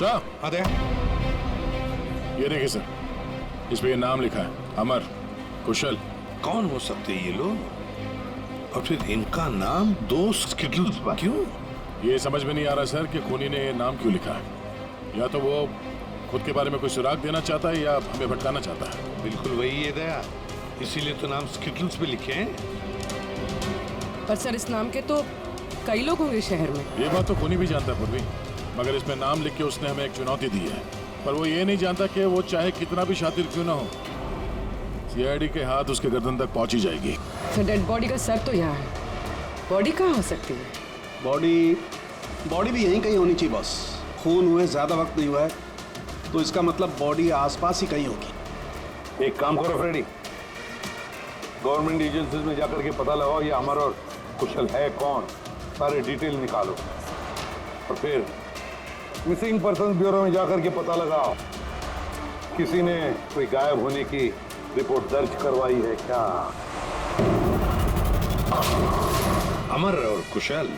Sir अरे ये देखिए सर, इस पे ये नाम लिखा है, अमर कुशल। कौन हो सकते ये लोग? और फिर इनका नाम दोस्त स्किटल्स पर क्यों? ये समझ में नहीं आ रहा सर कि खूनी ने ये नाम क्यों लिखा है। या तो वो खुद के बारे में कोई सुराग देना चाहता है या हमें भटकाना चाहता है। बिल्कुल वही है दया, इसीलिए तो नाम स्किटल्स पे लिखे हैं। पर सर इस नाम के तो कई लोग होंगे शहर में। ये बात तो खूनी भी जानता है पूर्वी, मगर इसमें नाम लिख के उसने हमें एक चुनौती दी है। पर वो ये नहीं जानता कि वो चाहे कितना भी शातिर क्यों ना हो, सीआईडी के हाथ उसके गर्दन तक पहुंच ही जाएगी। सर डेड बॉडी का सर तो यहाँ है, बॉडी कहाँ हो सकती है? बॉडी भी यहीं कहीं होनी चाहिए बॉस। खून हुए ज्यादा वक्त नहीं हुआ है तो इसका मतलब बॉडी आसपास ही कहीं होगी। एक काम करो फ्रेडी, गवर्नमेंट एजेंसीज में जाकर के पता लगाओ ये अमर और कुशल है कौन, सारे डिटेल निकालो और फिर मिसिंग पर्सन ब्यूरो में जाकर के पता लगाओ किसी ने कोई गायब होने की रिपोर्ट दर्ज करवाई है क्या। अमर और कुशल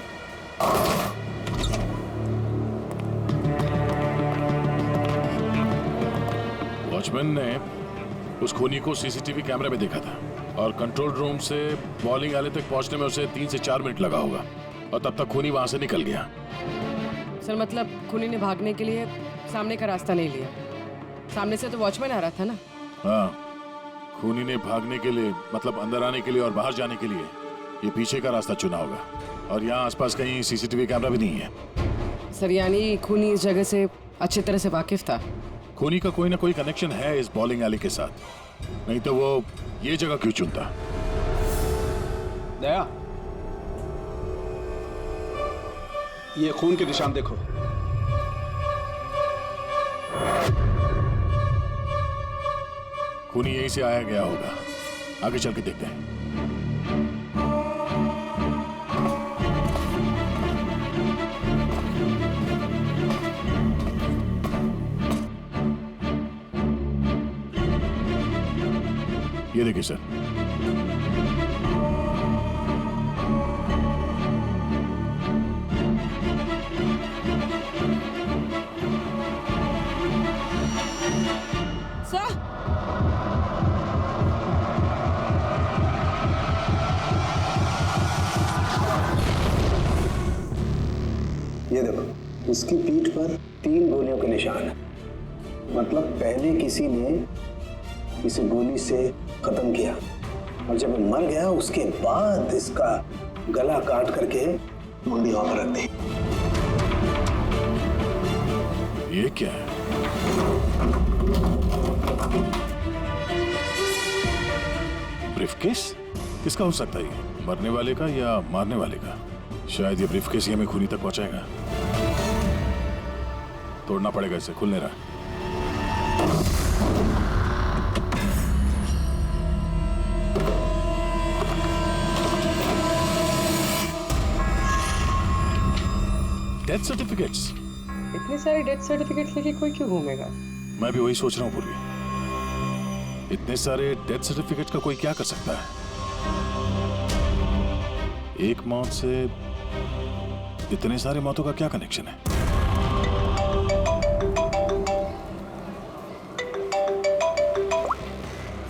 वॉचमैन ने उस खूनी को सीसीटीवी कैमरे में देखा था और कंट्रोल रूम से बॉलिंग एली तक पहुंचने में उसे 3 से 4 मिनट लगा होगा और तब तक खूनी वहां से निकल गया। सर मतलब खूनी ने भागने के लिए सामने का रास्ता नहीं लिया, सामने से तो वॉचमैन आ रहा था ना। हाँ, खूनी ने भागने के लिए मतलब अंदर आने के लिए और बाहर जाने के लिए ये पीछे का रास्ता चुना होगा और यहाँ आसपास कहीं सीसीटीवी कैमरा भी नहीं है। सर यानी खूनी इस जगह से अच्छी तरह से वाकिफ था। खूनी का कोई ना कोई कनेक्शन है इस बॉलिंग एली के साथ, नहीं तो वो ये जगह क्यों चुनता। दया, ये खून के निशान देखो। खूनी यहीं से आया गया होगा, आगे चल के देखते हैं। ये देखिए सर, सर ये देखो, इसकी पीठ पर 3 गोलियों के निशान है। मतलब पहले किसी ने इसे गोली से खत्म किया और जब वो मर गया उसके बाद इसका गला काट करके मुंडी वहां पर रख दी। ये क्या है? ब्रीफकेस? किसका हो सकता है ये? मरने वाले का या मारने वाले का? शायद ये ब्रीफकेस ही हमें खूनी तक पहुंचाएगा। तोड़ना पड़ेगा इसे, खुल नहीं रहा। Death certificates? इतने सारे डेथ सर्टिफिकेट्स लेके कोई क्यों घूमेगा? मैं भी वही सोच रहा हूँ पूर्वी, इतने सारे डेथ सर्टिफिकेट का कोई क्या कर सकता है? एक मौत से इतने सारे मौतों का क्या कनेक्शन है?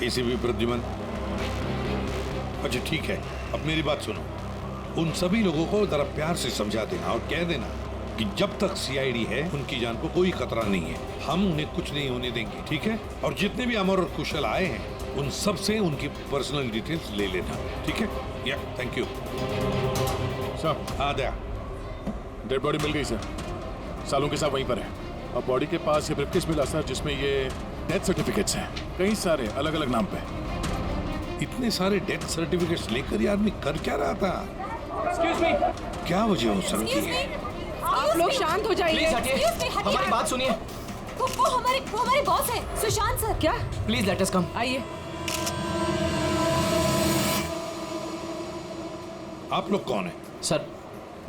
एसीपी प्रद्युमन, अच्छा ठीक है, अब मेरी बात सुनो। उन सभी लोगों को जरा प्यार से समझा देना और कह देना कि जब तक सीआईडी है उनकी जान को कोई खतरा नहीं है, हम उन्हें कुछ नहीं होने देंगे, ठीक है? और जितने भी अमर और कुशल आए हैं उन सब से उनकी पर्सनल डिटेल्स ले लेना, ठीक है? या थैंक यू सर, आ गया। डेड बॉडी मिल गई सर, सालों के साथ वहीं पर है और बॉडी के पास ये ब्रीफकेस मिला सर जिसमें ये डेथ सर्टिफिकेट्स हैं, कई सारे अलग अलग नाम पे। इतने सारे डेथ सर्टिफिकेट्स लेकर ये आदमी कर क्या रहा था? Excuse me. क्या वजह हो सकती है? आप लोग शांत हो जाइए। Please हटिए, हमारी बात सुनिए। वो हमारे बॉस है, सुशांत सर। क्या? प्लीज लेट अस कम। आइए। आप लोग कौन हैं? सर,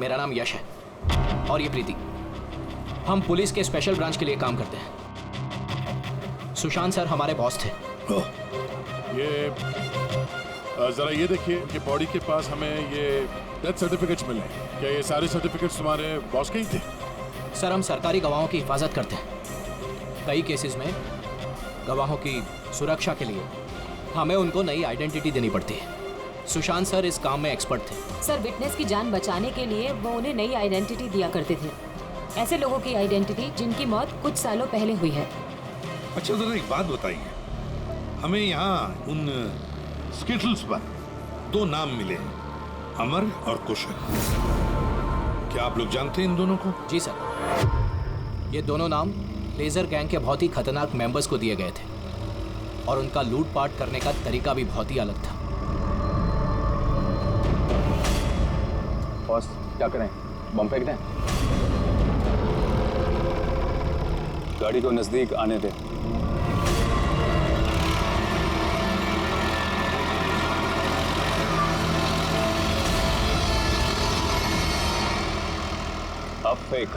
मेरा नाम यश है और ये प्रीति। हम पुलिस के स्पेशल ब्रांच के लिए काम करते हैं। सुशांत सर हमारे बॉस थे। ये जरा ये देखिए कि बॉडी के पास हमें ये डेथ सर्टिफिकेट्स मिले हैं। क्या ये सारे सर्टिफिकेट्स तुम्हारे बॉस के ही थे? सर हम सरकारी गवाहों की हिफाजत करते हैं। कई केसेस में गवाहों की सुरक्षा के लिए हमें उनको नई आइडेंटिटी देनी पड़ती है। सुशांत सर इस काम में एक्सपर्ट थे। सर विटनेस की जान बचाने के लिए वो उन्हें नई आइडेंटिटी दिया करते थे, ऐसे लोगों की आइडेंटिटी जिनकी मौत कुछ सालों पहले हुई है। अच्छा जरा एक बात बताइए, हमें यहाँ उन स्किटल्स पर 2 नाम मिले हैं, अमर और कुशल। क्या आप लोग जानते हैं इन दोनों को? जी सर, ये दोनों नाम लेजर गैंग के बहुत ही खतरनाक मेंबर्स को दिए गए थे और उनका लूटपाट करने का तरीका भी बहुत ही अलग था। बॉस क्या करें, बम फेंक दें? गाड़ी को नजदीक आने दें। अब फेंक।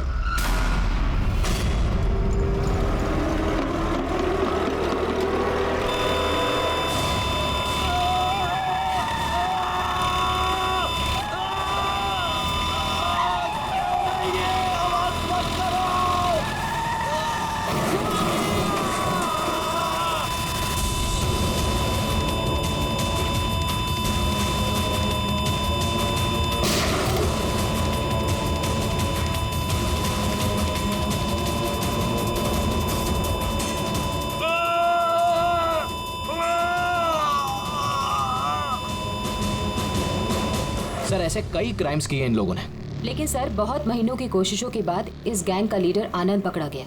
सर ऐसे कई क्राइम्स किए इन लोगों ने। लेकिन सर बहुत महीनों की कोशिशों के बाद इस गैंग का लीडर आनंद पकड़ा गया।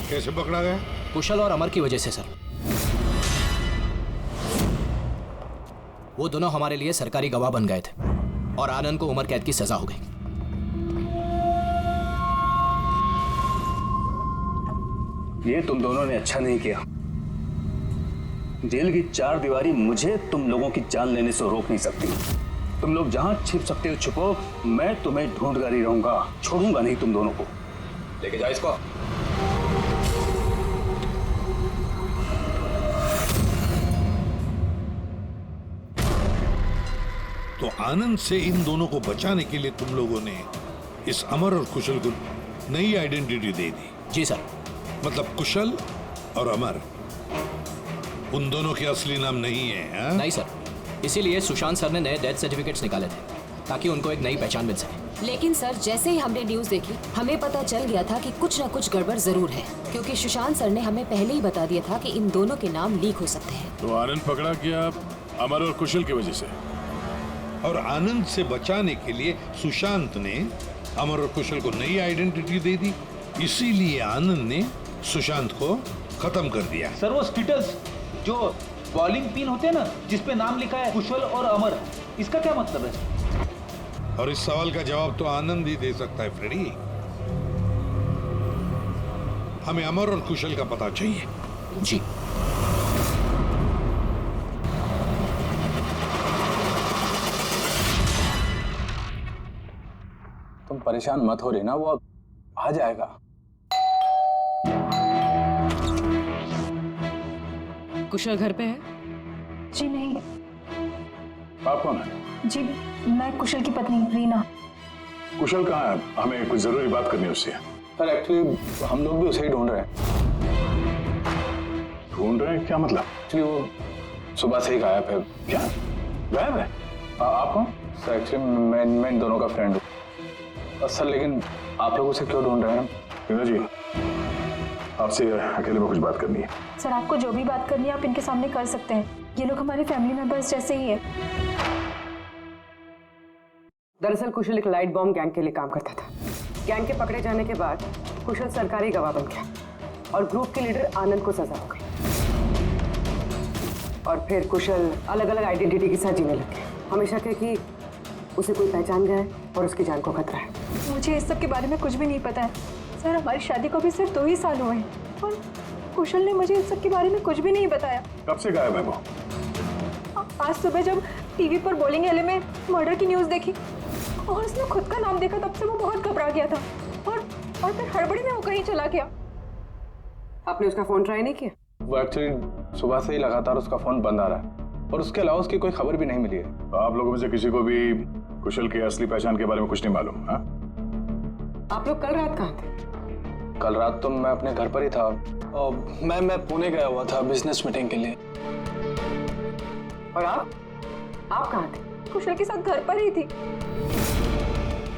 कैसे पकड़ा गया? कुशल और अमर की वजह से सर। वो दोनों हमारे लिए सरकारी गवाह बन गए थे और आनंद को उम्र कैद की सजा हो गई। ये तुम दोनों ने अच्छा नहीं किया। जेल की 4 दीवारी मुझे तुम लोगों की जान लेने से रोक नहीं सकती। तुम लोग जहां छिप सकते हो छुपो, मैं तुम्हें ढूंढ कर ही रहूंगा, छोड़ूंगा नहीं तुम दोनों को। लेके जाओ इसको। तो आनंद से इन दोनों को बचाने के लिए तुम लोगों ने इस अमर और कुशल को नई आइडेंटिटी दे दी? जी सर। मतलब कुशल और अमर उन दोनों के असली नाम नहीं है? हा? नहीं सर, इसीलिए सुशांत सर ने नए डेथ सर्टिफिकेट्स निकाले थे ताकि उनको एक नई पहचान मिल सके। लेकिन सर जैसे ही हमने न्यूज देखी हमें पता चल गया था कि कुछ न कुछ गड़बड़ जरूर है, क्योंकि सुशांत सर ने हमें पहले ही बता दिया था कि इन दोनों के नाम लीक हो सकते हैं। तो आनंद पकड़ा गया अमर और कुशल की वजह से, और आनंद से बचाने के लिए सुशांत ने अमर और कुशल को नई आइडेंटिटी दे दी। इसीलिए आनंद ने सुशांत को खत्म कर दिया। सर वो स्किटल्स जो बॉलिंग पिन होते हैं ना, जिसपे नाम लिखा है कुशल और अमर, इसका क्या मतलब है? और इस सवाल का जवाब तो आनंद ही दे सकता है फ्रेडी। हमें अमर और कुशल का पता चाहिए। जी। तुम परेशान मत हो रही ना, वो अब आ जाएगा। कुशल घर पे है? जी नहीं। आप कौन है? जी मैं कुशल की पत्नी रीना। कुशल कहाँ है? हमें कुछ जरूरी बात करनी है उससे। सर एक्चुअली हम लोग भी उसे ही ढूंढ रहे हैं। ढूंढ रहे हैं क्या मतलब? एक्चुअली वो सुबह से ही गायब है। क्या गायब है? आप कौन? सर एक्चुअली मैं इन दोनों का फ्रेंड हूँ। सर लेकिन आप लोग उसे क्यों ढूंढ रहे हैं? रीना जी, आपसे अकेले में कुछ बात करनी है। सर आपको जो भी बात करनी है आप इनके सामने कर सकते हैं, ये लोग हमारे फैमिली मेंबर्स जैसे ही है। दरअसल कुशल एक लाइट बॉम्ब गैंग के लिए काम करता था। गैंग के पकड़े जाने के बाद कुशल सरकारी गवाह बन गया और ग्रुप के लीडर आनंद को सजा हो गई। और फिर कुशल अलग अलग आइडेंटिटी के साथ जीने लग गया। हमेशा कहे कि उसे कोई पहचान गया है और उसकी जान को खतरा है। मुझे इस सब के बारे में कुछ भी नहीं पता है सर। हमारी शादी को भी सिर्फ 2 ही साल हुए हैं और कुशल ने मुझे इस सब के बारे में कुछ भी नहीं बताया। कब से गायब है वो? आज सुबह जब टीवी पर बॉलिंग एले में मर्डर की न्यूज़ देखी और उसने खुद का नाम देखा, तब से वो बहुत घबरा गया था और फिर हड़बड़ी में वो कहीं चला गया। आपने उसका फोन ट्राई नहीं किया? वो एक्चुअली सुबह से ही लगातार उसका फोन बंद आ रहा है और उसके अलावा उसकी कोई खबर भी नहीं मिली है। तो आप लोगों में से किसी को भी कुशल की असली पहचान के बारे में कुछ नहीं मालूम? हाँ? आप लोग कल रात कहाँ थे? कल रात तो मैं अपने घर पर ही था। और मैं पुणे गया हुआ था बिजनेस मीटिंग के लिए। और आप कहाँ थे? कुशल के साथ घर पर ही थी।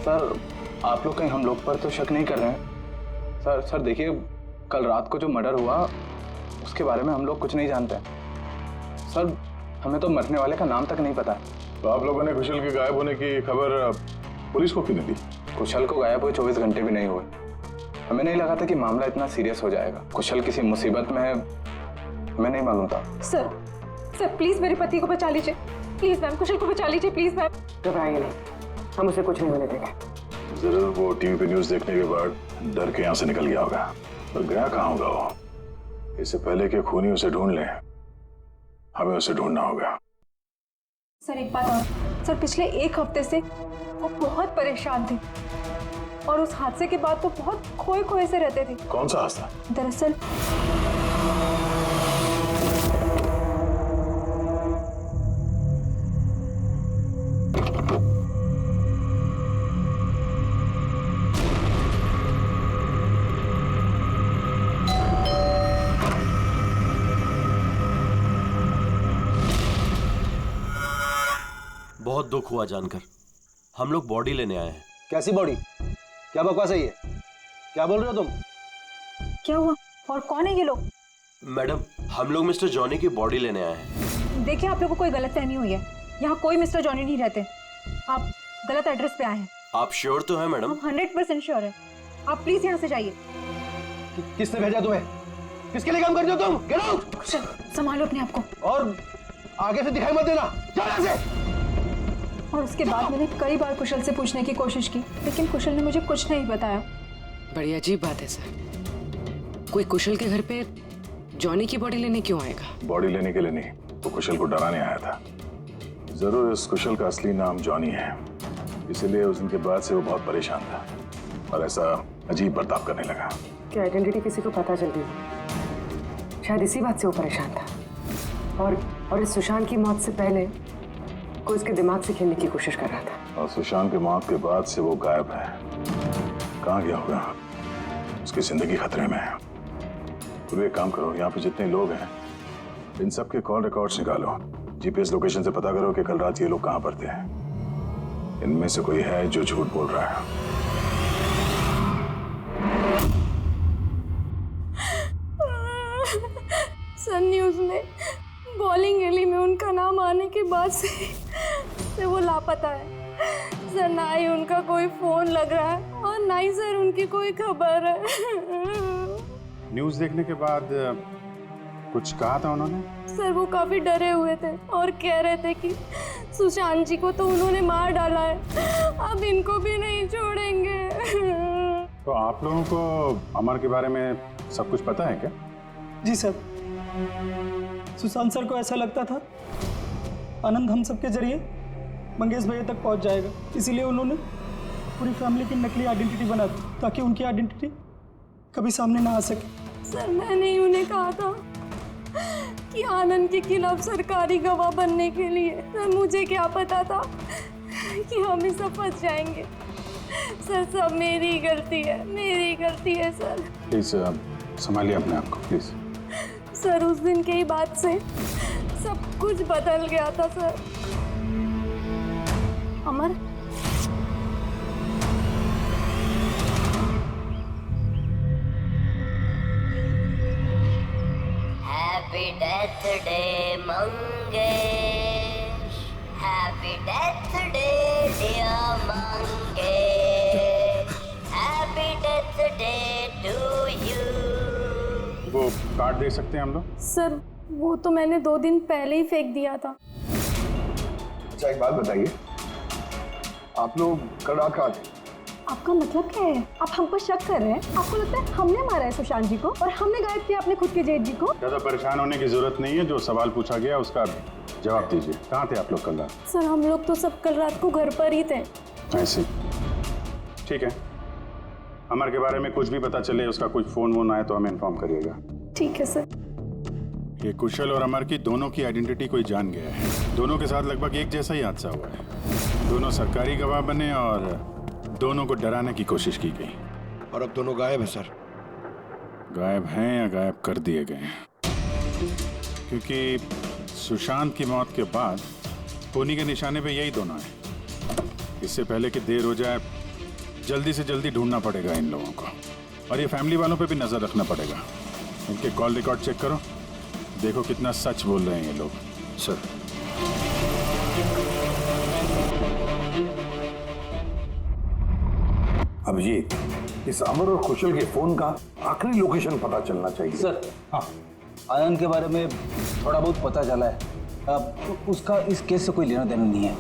सर आप लोग कहीं हम लोग पर तो शक नहीं कर रहे हैं? सर देखिए, कल रात को जो मर्डर हुआ उसके बारे में हम लोग कुछ नहीं जानते। सर हमें तो मरने वाले का नाम तक नहीं पता। तो आप लोगों ने कुशल के गायब होने की खबर पुलिस को क्यों नहीं दी? कुशल को गायब हुए 24 घंटे भी नहीं हुए। हमें नहीं लगा था कि मामला इतना सीरियस हो जाएगा। कुशल किसी मुसीबत में है, हमें नहीं मालूम था। सर प्लीज मेरे पति को बचा लीजिए। प्लीज मैम, कुशल को बचा लीजिए प्लीज मैम। घबराइए नहीं, हम उसे कुछ नहीं होने देंगे। जरूर वो टीवी पे न्यूज देखने के बाद डर के यहाँ से निकल गया होगा। पर गया कहाँ होगा वो? इससे पहले कि खूनी उसे ढूंढ ले, हमें उसे ढूंढना होगा। सर एक बात और, सर पिछले 1 हफ्ते से वो बहुत परेशान थे और उस हादसे के बाद तो बहुत खोए से रहते थे। कौन सा हादसा? दरअसल बहुत दुख हुआ जानकर। हम लोग बॉडी लेने आए हैं। कैसी बॉडी? क्या बकवास है ये? क्या बोल रहे हो तुम? क्या हुआ और कौन है ये लोग? मैडम हम लोग मिस्टर जॉनी की बॉडी लेने आए हैं। देखिए आप लोगों को कोई गलतफहमी हुई है। यहाँ कोई मिस्टर जॉनी नहीं रहते। आप गलत एड्रेस पे आए हैं। आप श्योर तो हैं मैडम? हम 100% श्योर है। आप प्लीज यहाँ से जाइए। किसने भेजा तुम्हें? किसके लिए काम करते हो तुम? Get out! संभालो अपने आप को। और आगे से दिखाई मत देना। चल यहाँ से। और उसके बाद मैंने कई बार कुशल से पूछने की कोशिश की, लेकिन कुशल ने मुझे कुछ नहीं बताया। बड़ी अजीब बात है सर, कोई कुशल के घर पे जॉनी की बॉडी लेने क्यों आएगा? बॉडी लेने के लिए नहीं, वो कुशल को डराने आया था। जरूर इस कुशल का असली नाम जॉनी है, इसीलिए उस दिन के बाद से वो बहुत परेशान था और ऐसा अजीब बर्ताव करने लगा। क्या आइडेंटिटी किसी को पता चल गई? शायद इसी बात से वो परेशान था और इस सुशांत की मौत से पहले कोई उसके दिमाग से खेलने की कोशिश कर रहा था। और सुशांत की मौत के बाद से वो गायब है। कहाँ गया होगा? उसकी जिंदगी खतरे में है। तो एक काम करो, यहाँ पे जितने लोग हैं इन सब के कॉल रिकॉर्ड्स निकालो, जीपीएस लोकेशन से पता करो कि कल रात ये लोग कहाँ पर थे। इनमें से कोई है जो झूठ बोल रहा है। सर न्यूज़ में बॉलिंग एली में उनका नाम आने के बाद से वो लापता है सर। ना ही उनका कोई फोन लग रहा है और ना ही सर उनकी कोई खबर है। न्यूज़ देखने के बाद कुछ कहा था उन्होंने? सर वो काफी डरे हुए थे और कह रहे थे कि सुशांत जी को तो उन्होंने मार डाला है, अब इनको भी नहीं छोड़ेंगे। तो आप लोगों को अमर के बारे में सब कुछ पता है क्या? जी सर, सुशांत सर को ऐसा लगता था आनंद हम सबके जरिए मंगेश भैया तक पहुंच जाएगा, इसीलिए उन्होंने पूरी फैमिली की नकली आइडेंटिटी बना दी ताकि उनकी आइडेंटिटी कभी सामने ना आ सके। सर मैंने ही उन्हें कहा था कि आनंद के खिलाफ सरकारी गवाह बनने के लिए। सर मुझे क्या पता था कि हम ही सब फंस जाएंगे। सर सब मेरी गलती है, मेरी गलती है सर। प्लीज संभालिए अपने आप को प्लीज। सर उस दिन के ही बाद से सब कुछ बदल गया था sir. Amar happy death day Mangesh, happy death day dear Mangesh, happy death day to you. वो कार्ड दे सकते हैं हम लोग? सर वो तो मैंने 2 दिन पहले ही फेंक दिया था। अच्छा एक बात बताइए, आप लोग कल रात कहाँ थे? आपका मतलब क्या है? आप हम पर शक कर रहे हैं? आपको लगता है हमने मारा है सुशांत जी को और हमने गायब किया अपने खुद के जेठ जी को? ज़्यादा परेशान होने की जरूरत नहीं है, जो सवाल पूछा गया उसका जवाब दीजिए। कहाँ थे आप लोग कल रात? सर हम लोग तो सब कल रात को घर पर ही थे। ऐसे? ठीक है, अमर के बारे में कुछ भी पता चले, उसका कुछ फोन वोन आए तो हमें इन्फॉर्म करिएगा। ठीक है सर। ये कुशल और अमर की दोनों की आइडेंटिटी कोई जान गया है। दोनों के साथ लगभग एक जैसा ही हादसा हुआ है। दोनों सरकारी गवाह बने और दोनों को डराने की कोशिश की गई और अब दोनों गायब है सर। गायब हैं या गायब कर दिए गए हैं, क्योंकि सुशांत की मौत के बाद खूनी के निशाने पे यही दोनों हैं। इससे पहले कि देर हो जाए जल्दी से जल्दी ढूंढना पड़ेगा इन लोगों को, और ये फैमिली वालों पे भी नजर रखना पड़ेगा। इनके कॉल रिकॉर्ड चेक करो, देखो कितना सच बोल रहे हैं ये लोग। सर अभिजीत, इस अमर और कुशल के फोन का आखिरी लोकेशन पता चलना चाहिए। सर हाँ, आनंद के बारे में थोड़ा बहुत पता चला है। अब उसका इस केस से कोई लेना देना नहीं है।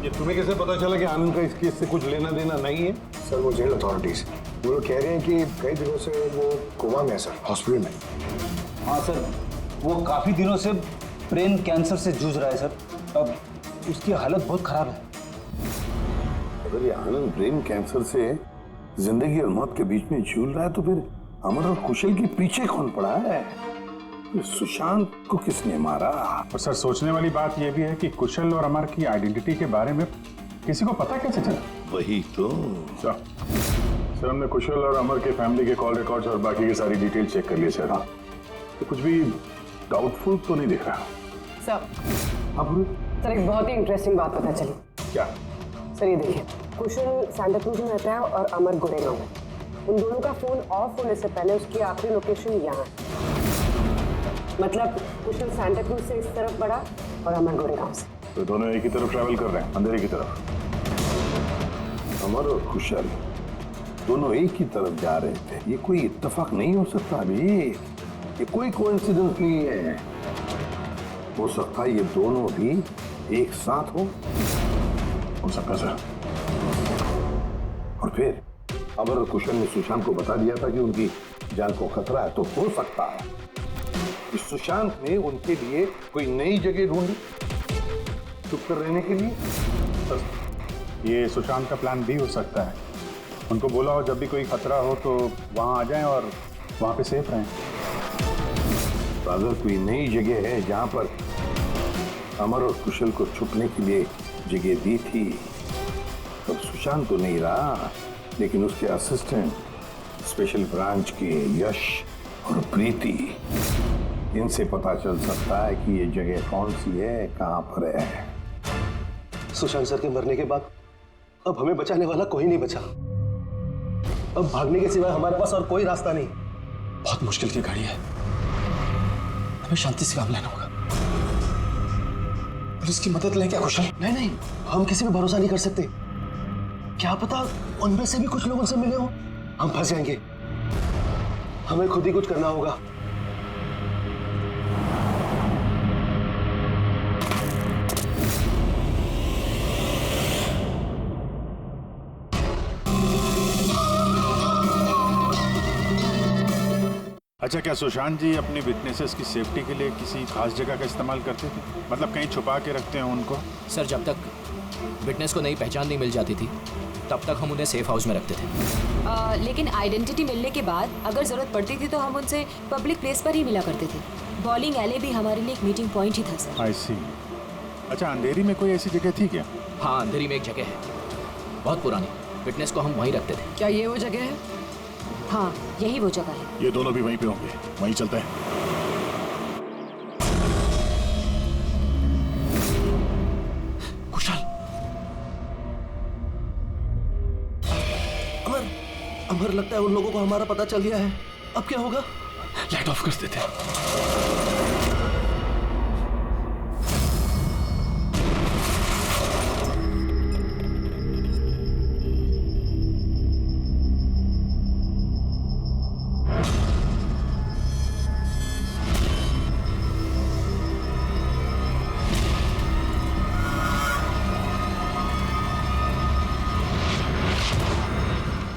ये तुम्हें कैसे पता चला कि आनंद का इस केस से कुछ लेना देना नहीं है? सर वो जेल अथॉरिटीज वो लोग कह रहे हैं कि कई दिनों से वो कोमा में है सर, हॉस्पिटल में। हाँ सर, वो काफी दिनों से ब्रेन कैंसर से जूझ रहा है सर। अब उसकी हालत बहुत खराब है। अगर ये आनंद ब्रेन कैंसर से जिंदगी और मौत के बीच में झूल रहा है तो फिर अमर और कुशल के पीछे कौन पड़ा है? सुशांत को किसने मारा? और सर सोचने वाली बात यह भी है कि कुशल और अमर की आइडेंटिटी के बारे में किसी को पता कैसे चला? वही तो सर हमने कुशल और अमर के फैमिली के कॉल रिकॉर्ड्स और बाकी की सारी डिटेल चेक कर लिए सर। तो कुछ भी डाउटफुल तो नहीं दिख रहा। सर अब सर एक बहुत ही इंटरेस्टिंग बात पता चली। क्या? सर ये देखिए, कुशल सैंटा क्रूज में रहता है और अमर गोरेगांव में। उन दोनों का फोन ऑफ होने से पहले उसकी आखिरी लोकेशन यहाँ है। मतलब कुशल सैंटा क्रूज से इस तरफ बढ़ा और अमर गोरेगांव से। तो दोनों एक ही तरफ ट्रैवल कर रहे हैं, अंधेरे की तरफ। अमर और कुशल दोनों एक ही तरफ जा रहे थे। ये कोई इत्तेफाक नहीं हो सकता अभी, ये कोई कोइंसिडेंस नहीं है। हो सकता है ये दोनों भी एक साथ हो सकता सर। और फिर अमर और कुशल ने सुशांत को बता दिया था कि उनकी जान को खतरा है। तो हो सकता है कि सुशांत ने उनके लिए कोई नई जगह ढूंढी चुप कर रहने के लिए। ये सुशांत का प्लान भी हो सकता है। उनको बोला हो जब भी कोई खतरा हो तो वहां आ जाएं और वहां पे सेफ रहें। तो अगर कोई नई जगह है जहां पर अमर और कुशल को छुपने के लिए जगह दी थी, तब सुशांत तो नहीं रहा, लेकिन उसके असिस्टेंट स्पेशल ब्रांच के यश और प्रीति, इनसे पता चल सकता है कि ये जगह कौन सी है, कहां पर है। सुशांत सर के मरने के बाद अब हमें बचाने वाला कोई नहीं बचा। अब भागने के सिवाय हमारे पास और कोई रास्ता नहीं। बहुत मुश्किल की घड़ी है, हमें शांति से काम लेना होगा। पुलिस की मदद लें क्या कुशल? नहीं नहीं, हम किसी पे भरोसा नहीं कर सकते। क्या पता उनमें से भी कुछ लोग उनसे मिले हो, हम फंस जाएंगे। हमें खुद ही कुछ करना होगा। अच्छा, क्या सुशांत जी अपने विटनेसेस की सेफ्टी के लिए किसी खास जगह का इस्तेमाल करते थे? मतलब कहीं छुपा के रखते हैं उनको? सर जब तक विटनेस को नई पहचान नहीं मिल जाती थी तब तक हम उन्हें सेफ हाउस में रखते थे। लेकिन आइडेंटिटी मिलने के बाद अगर जरूरत पड़ती थी तो हम उनसे पब्लिक प्लेस पर ही मिला करते थे। बॉलिंग एले भी हमारे लिए एक मीटिंग पॉइंट ही था सर। आई सी। अच्छा, अंधेरी में कोई ऐसी जगह थी क्या? हाँ, अंधेरी में एक जगह है, बहुत पुरानी। विटनेस को हम वहीं रखते थे। क्या ये वो जगह है? हाँ, यही वो जगह है। ये दोनों भी वहीं पे होंगे, वहीं चलते हैं। कुशल, अमर लगता है उन लोगों को हमारा पता चल गया है। अब क्या होगा? लाइट ऑफ कर देते हैं।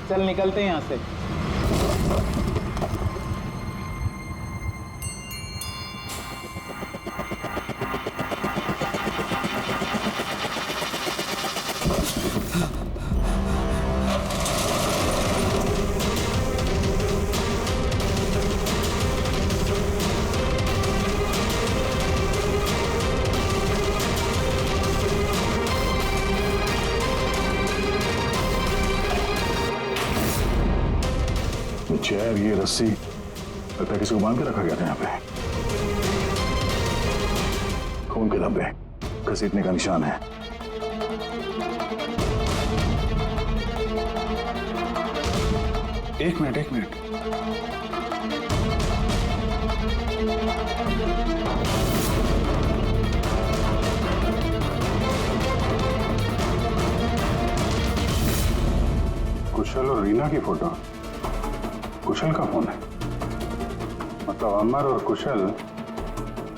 चल निकलते हैं यहाँ से। चेयर, ये रस्सी, लगता है किसी को बांध के रखा गया था यहाँ पे। खून के धब्बे, घसीटने का निशान है। एक मिनट। कुशल और रीना की फोटो। कुशल का फोन है, मतलब अमर और कुशल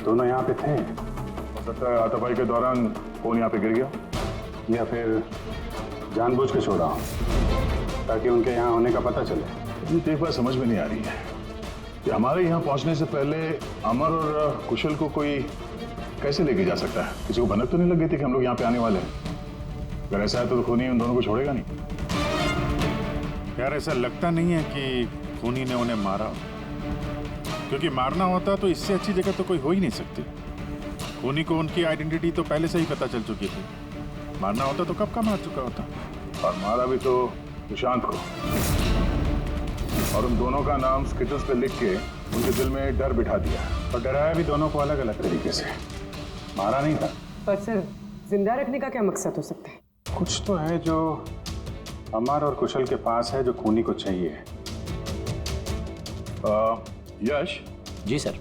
दोनों यहाँ पे थे। हो सकता है हाथापाई के दौरान फोन यहाँ पे गिर गया, या फिर जानबूझ के छोड़ा हो ताकि उनके यहाँ होने का पता चले। मुझे एक बात समझ में नहीं आ रही है कि हमारे यहाँ पहुँचने से पहले अमर और कुशल को कोई कैसे लेके जा सकता है? किसी को भनक तो नहीं लग गई थी कि हम लोग यहाँ पे आने वाले हैं? अगर ऐसा है तो खूनी उन दोनों को छोड़ेगा नहीं। यार ऐसा लगता नहीं है कि खूनी ने उन्हें मारा, क्योंकि मारना होता तो इससे अच्छी जगह तो कोई हो ही नहीं सकती। खूनी को उनकी आइडेंटिटी तो पहले से ही पता चल चुकी थी। मारना होता तो कब का मार चुका होता। और मारा भी तो सुशांत को, और उन दोनों का नाम स्किटल्स पे लिख के उनके दिल में डर बिठा दिया। और डराया भी दोनों को अलग अलग तरीके से, मारा नहीं था। पर सर, जिंदा रखने का क्या मकसद हो सकता है? कुछ तो है जो अमर और कुशल के पास है जो खूनी को चाहिए। यश जी सर।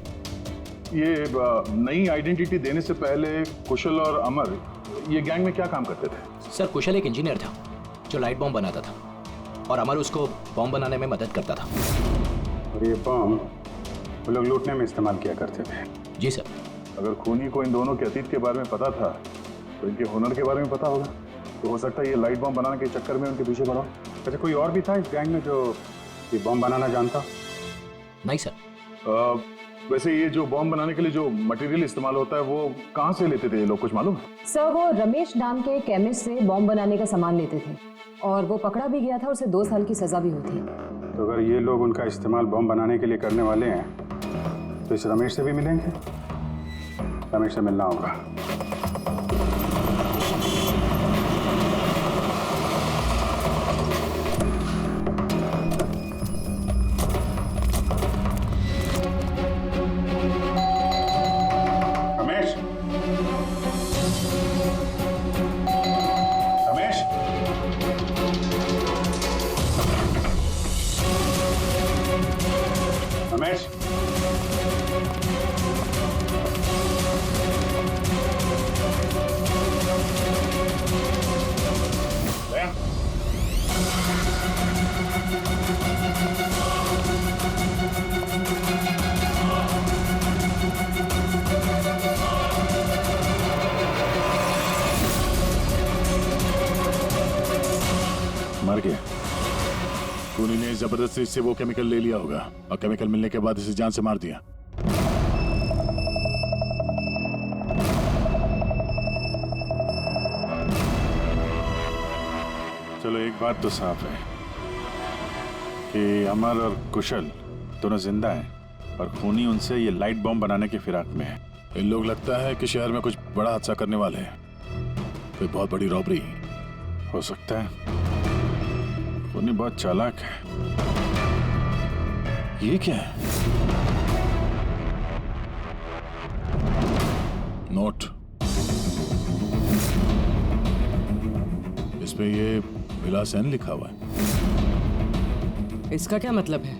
ये नई आइडेंटिटी देने से पहले कुशल और अमर ये गैंग में क्या काम करते थे? सर कुशल एक इंजीनियर था जो लाइट बॉम्ब बनाता था, और अमर उसको बॉम्ब बनाने में मदद करता था। और ये बॉम्ब वो लोग लूटने में इस्तेमाल किया करते थे। जी सर। अगर खूनी को इन दोनों के अतीत के बारे में पता था तो इनके हुनर के बारे में पता होगा, तो हो सकता है ये लाइट बॉम्ब बनाने के चक्कर में उनके पीछे पड़ा। अच्छा, कोई और भी था इस गैंग में जो ये बॉम्ब बनाना जानता? नहीं सर। वैसे ये जो बॉम्ब बनाने के लिए जो मटेरियल इस्तेमाल होता है वो कहाँ से लेते थे ये लोग, कुछ मालूम है? सर वो रमेश नाम के केमिस्ट से बॉम्ब बनाने का सामान लेते थे, और वो पकड़ा भी गया था और उसे 2 साल की सजा भी हुई थी। तो अगर ये लोग उनका इस्तेमाल बॉम्ब बनाने के लिए करने वाले हैं तो इस रमेश से भी मिलेंगे। रमेश से मिलना होगा। मर गया। खूनी ने जबरदस्ती से वो केमिकल ले लिया होगा, और केमिकल मिलने के बाद इसे जान से मार दिया। चलो एक बात तो साफ है कि अमर और कुशल दोनों जिंदा हैं, और खूनी उनसे ये लाइट बॉम्ब बनाने की फिराक में है। इन लोग लगता है कि शहर में कुछ बड़ा हादसा करने वाले हैं, कोई बहुत बड़ी रॉबरी हो सकता है। खूनी बहुत चालाक है। ये क्या है? नोट, इस पे ये विलास एन लिखा हुआ है। इसका क्या मतलब है?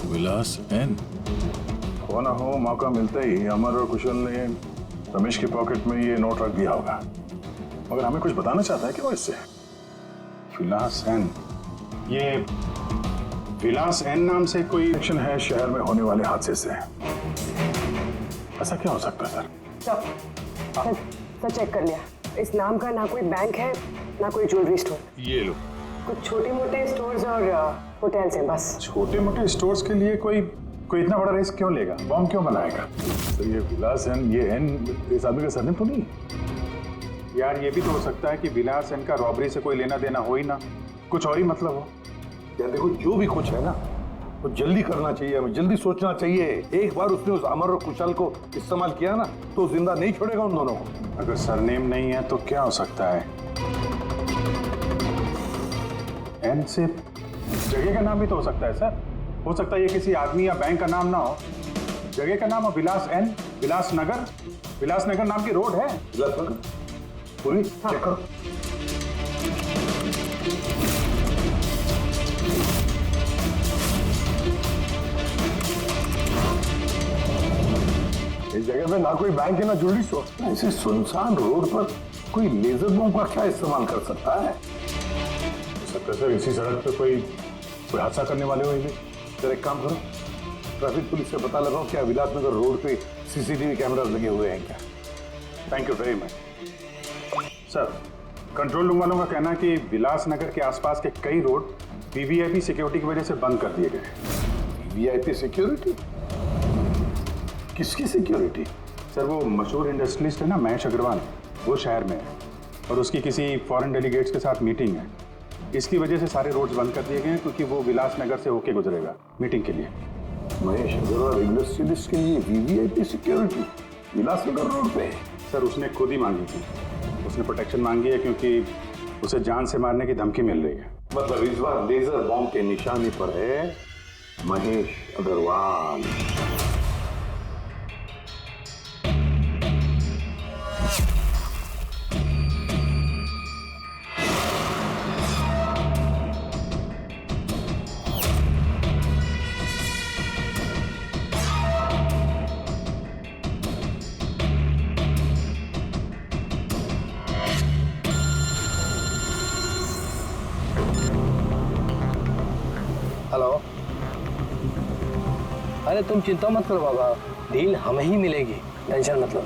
विलास एन। हो ना हो, मौका मिलते ही अमर और कुशल ने रमेश की पॉकेट में ये नोट रख दिया होगा, मगर हमें कुछ बताना चाहता है कि वो इससे। विलास एन, ये विलास एन नाम से कोई एक्शन है शहर में होने वाले हादसे से। ऐसा क्या हो सकता है सर? सर चेक कर लिया, इस नाम का ना कोई बैंक है ना कोई ज्वेलरी स्टोर। ये लो, कुछ छोटे मोटे स्टोर्स और होटल्स हैं बस। छोटे मोटे स्टोर्स के लिए कोई इतना बड़ा रिस्क क्यों लेगा? बॉम्ब क्यों बनाएगा? सर ये विलास एन, ये एन इस आदमी का सरनेम तो नहीं? यार ये भी तो हो सकता है कि विलास एन का रॉबरी से कोई लेना देना हो ही ना, कुछ और ही मतलब हो। यार देखो, जो भी कुछ है ना वो जल्दी करना चाहिए, हमें जल्दी सोचना चाहिए। एक बार उसने उस अमर और कुशल को इस्तेमाल किया ना तो जिंदा नहीं छोड़ेगा उन दोनों को। अगर सरनेम नहीं है तो क्या हो सकता है? एन से जगह का नाम भी तो हो सकता है सर। हो सकता है ये किसी आदमी या बैंक का नाम ना हो। जगह का नाम है विलासनगर। विलासनगर नाम की रोड है। विलासनगर? पुलिस चेक करो। इस जगह में ना कोई बैंक है ना ज्वेलरी स्टोर। ऐसे सुनसान रोड पर कोई लेजर बम का क्या इस्तेमाल कर सकता है? सकता सर इसी सड़क पे कोई हादसा करने वाले हो। सर एक काम करो, ट्रैफिक पुलिस से पता लगाओ क्या विलासनगर रोड पे सीसीटीवी कैमरास लगे हुए हैं क्या। Thank you very much sir. Control room वालों का कहना है कि विलासनगर के आसपास के कई रोड वीवीआईपी सिक्योरिटी की वजह से बंद कर दिए गए। VVIP security? किसकी सिक्योरिटी? सर वो मशहूर इंडस्ट्रियलिस्ट है ना महेश अग्रवाल, वो शहर में है और उसकी किसी फॉरेन डेलीगेट्स के साथ मीटिंग है। इसकी वजह से सारे रोड्स बंद कर दिए गए हैं क्योंकि वो विलासनगर से होके गुजरेगा मीटिंग के लिए। महेश अग्रवाल इंडस्ट्रियलिस्ट के लिए वीवीआईपी सिक्योरिटी विलासनगर रोड पे? सर उसने खुद ही मांगी थी। उसने प्रोटेक्शन मांगी है क्योंकि उसे जान से मारने की धमकी मिल रही है। मतलब इस बार लेजर बॉम्ब के निशाने पर है महेश अग्रवाल। हेलो। अरे तुम चिंता मत करो बाबा, डील हमें ही मिलेगी, टेंशन मत लो।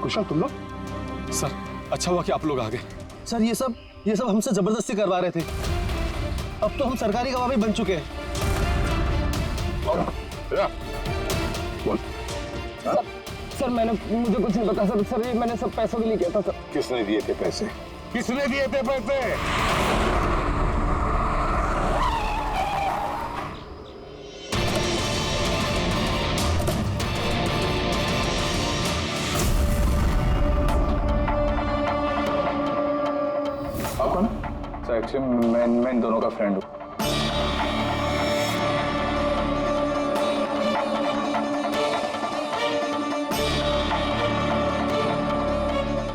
कुशल तुम लोग? सर अच्छा हुआ कि आप लोग आ गए। सर ये सब हमसे जबरदस्ती करवा रहे थे। अब तो हम सरकारी गवाह भी बन चुके हैं। सर मुझे कुछ नहीं पता सर ये मैंने सब पैसों के लिए किया था सर। किसने दिए थे पैसे? किसने दिए थे पैसे? एक्चुअली मैं इन दोनों का फ्रेंड हूँ।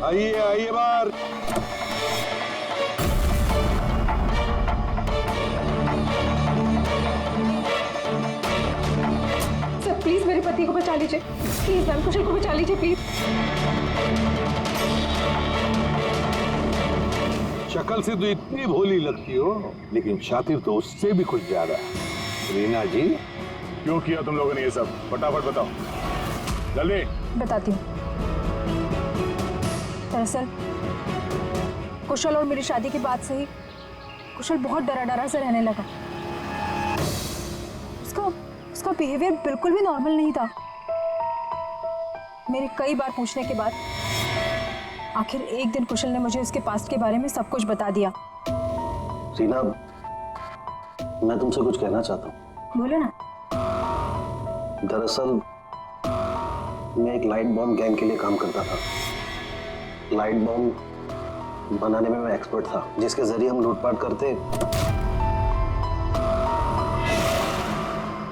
आइए बाहर। पति को बचा लीजिए प्लीज मैम, कुशल को बचा लीजिए प्लीज। शक्ल से तो इतनी भोली लगती हो, लेकिन शातिर तो उससे भी कुछ ज्यादा। रीना जी, क्यों किया तुम लोगों ने ये सब? फटाफट बताओ, जल्दी। बताती हूँ। दरअसल कुशल और मेरी शादी की बात से ही कुशल बहुत डरा डरा से रहने लगा। उसका बिहेवियर बिल्कुल भी नॉर्मल नहीं था। मेरे कई बार पूछने के बाद आखिर एक दिन कुशल ने मुझे उसके पास्ट के बारे में सब कुछ बता दिया। रीना, मैं तुमसे कुछ कहना चाहता हूँ। बोलो ना। दरअसल मैं एक लाइट बॉम्ब गैंग के लिए काम करता था। लाइट बॉम्ब बनाने में मैं एक्सपर्ट था, जिसके जरिए हम लूटपाट करते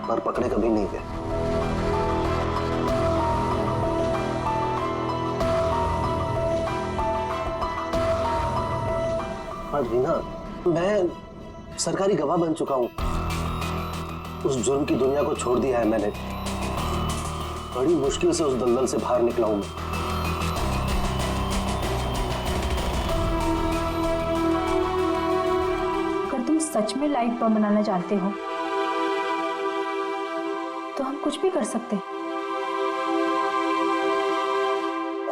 पर पकड़े कभी नहीं गए। और रीना, मैं सरकारी गवाह बन चुका हूं। उस जुर्म की दुनिया को छोड़ दिया है मैंने। बड़ी मुश्किल से उस दलदल से बाहर निकला हूं मैं। अगर तुम सच में लाइट बम बनाना जानते हो तो हम कुछ भी कर सकते हैं।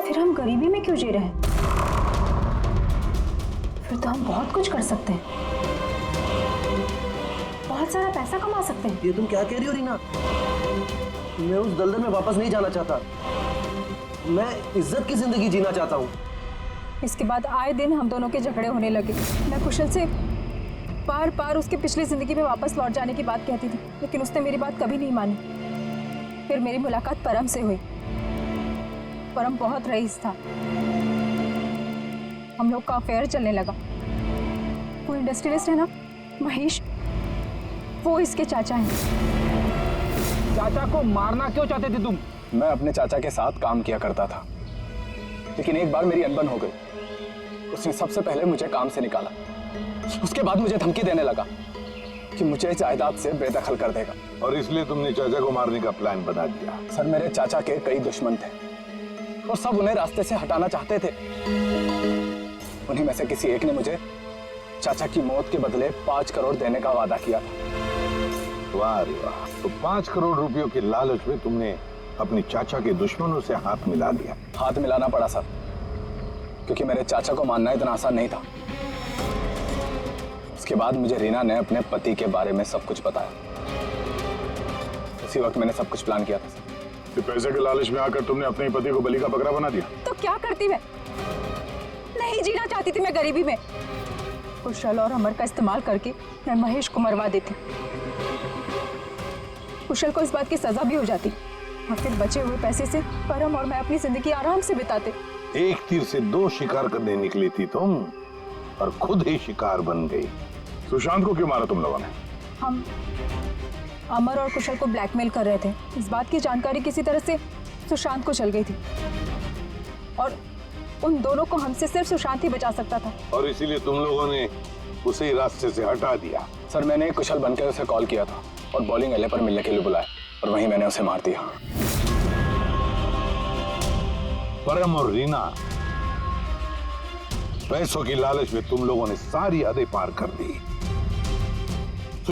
फिर हम गरीबी में क्यों जी रहे हैं? फिर तो हम बहुत कुछ कर सकते हैं, बहुत सारा पैसा कमा सकते हैं। ये तुम क्या कह रही हो रीना? मैं उस दलदल में वापस नहीं जाना चाहता। मैं इज्जत की जिंदगी जीना चाहता हूँ। इसके बाद आए दिन हम दोनों के झगड़े होने लगे। मैं कुशल से बार बार उसकी पिछली जिंदगी में वापस लौट जाने की बात कहती थी, लेकिन उसने मेरी बात कभी नहीं मानी। फिर मेरी मुलाकात परम से हुई। परम बहुत रईस था। हम लोग का अफेयर चलने लगा। वो इंडस्ट्रियलिस्ट है ना, महेश, वो इसके चाचा हैं। चाचा को मारना क्यों चाहते थे तुम? मैं अपने चाचा के साथ काम किया करता था, लेकिन एक बार मेरी अनबन हो गई। उसने सबसे पहले मुझे काम से निकाला। उसके बाद मुझे धमकी देने लगा कि मुझे जायदाद से बेदखल कर देगा। और इसलिए तुमने चाचा को मारने का प्लान बना दिया? सर, मेरे चाचा के कई दुश्मन थे और सब उन्हें रास्ते से हटाना चाहते थे। उन्हीं में से किसी एक ने मुझे चाचा की मौत के बदले 5 करोड़ देने का वादा किया था। वाह रे वाह! तो 5 करोड़ रुपयों के लालच में तुमने अपने चाचा के दुश्मनों से हाथ मिला दिया। हाथ मिलाना पड़ा सर, क्योंकि मेरे चाचा को मानना इतना आसान नहीं था। उसके बाद मुझे रीना ने अपने पति के बारे में सब कुछ बताया। उसी वक्त मैंने सब कुछ प्लान किया था सर। तो पैसे के लालच में आकर तुमने अपने पति को बलि का बकरा बना दिया? तो क्या करती मैं? नहीं जीना चाहती थी मैं गरीबी में। कुशल और अमर का इस्तेमाल करके मैं महेश को मरवा देती। कुशल को इस बात की सजा भी हो जाती और फिर बचे हुए पैसे से परम और मैं अपनी जिंदगी आराम से बिताते। एक तीर से 2 शिकार करने निकली थी तुम और खुद ही शिकार बन गई। सुशांत को क्यों मारा तुम लोगों ने? हम अमर और कुशल को ब्लैकमेल कर रहे थे। इस बात की जानकारी किसी तरह से सुशांत को चल गई थी और उन दोनों को हमसे सिर्फ सुशांत ही बचा सकता था। और इसीलिए तुम लोगों ने उसे रास्ते से हटा दिया। सर, मैंने कुशल बनकर उसे कॉल किया था और बॉलिंग एले पर मिलने के लिए बुलाया और वहीं मैंने उसे मार दिया। परम और रीना, पैसों की लालच में तुम लोगों ने सारी हदें पार कर दी।